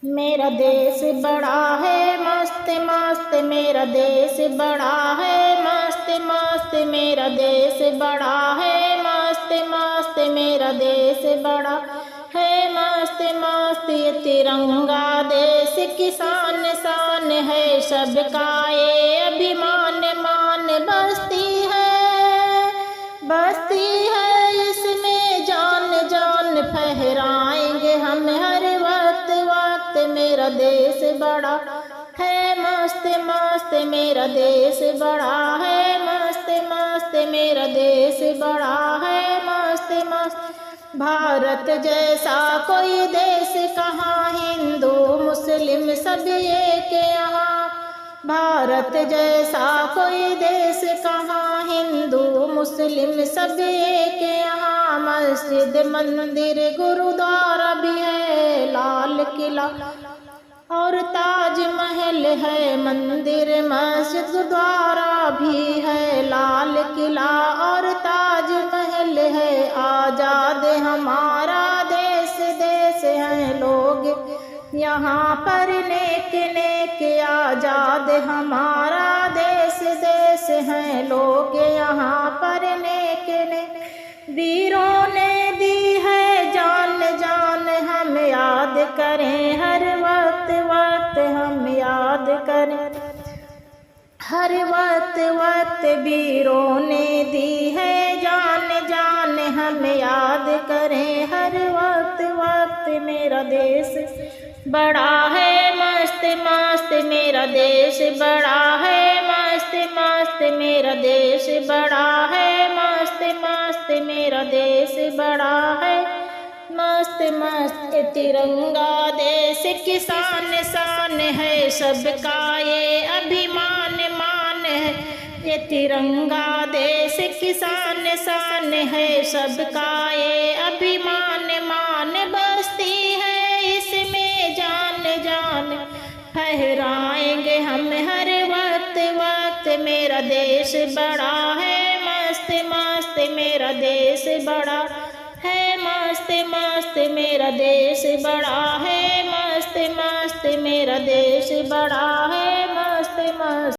मेरा देश बड़ा है मस्त मस्त, मेरा देश बड़ा है मस्त मस्त, मेरा देश बड़ा है मस्त मस्त, मेरा देश बड़ा है मस्त मस्त। ये तिरंगा देश की शान शान है सबका ये अभिमान मान। बस्ती है इसमें जान जान फहराएंगे हम हर वक्त वक्त। मेरा देश बड़ा है मस्त मस्त, मेरा देश बड़ा है मस्त मस्त, मेरा देश बड़ा है मस्त मस्त। भारत जैसा कोई देश कहाँ, हिंदू मुस्लिम सब एक यहाँ। भारत जैसा कोई देश कहाँ, हिंदू मुस्लिम सब एक यहाँ। मस्जिद मंदिर गुरुद्वारा भी है, लाल किला और ताजमहल है। मंदिर मस्जिद गुरुद्वारा भी है, लाल किला और ताजमहल है। आजाद हमारा देश देश है लोग यहाँ पर नेक नेक। आजाद हमारा देश देश है लोग यहाँ पर नेक नेक। वीरों ने दी है जान जान, हम याद करें हर वक्त वक्त, हम याद करें हर वक्त वक्त। वीरों ने दी है जान जान, हम याद करें हर वक्त वक्त। मेरा देश बड़ा है मस्त मस्त, मेरा देश बड़ा है मस्त मस्त, मेरा देश बड़ा है मस्त मस्त, मेरा देश बड़ा है मस्त मस्त। तिरंगा देश की शान शान है सबका ये अभिमान मान है। ये तिरंगा देश की शान शान है सबका ये अभिमान मान। बस्ती है इसमें जान जान फहराएंगे हम हर वक्त वक्त। मेरा देश बड़ा है मस्त मस्त, मेरा देश बड़ा है मस्त मस्त, मेरा देश बड़ा है मस्त मस्त, मेरा देश बड़ा है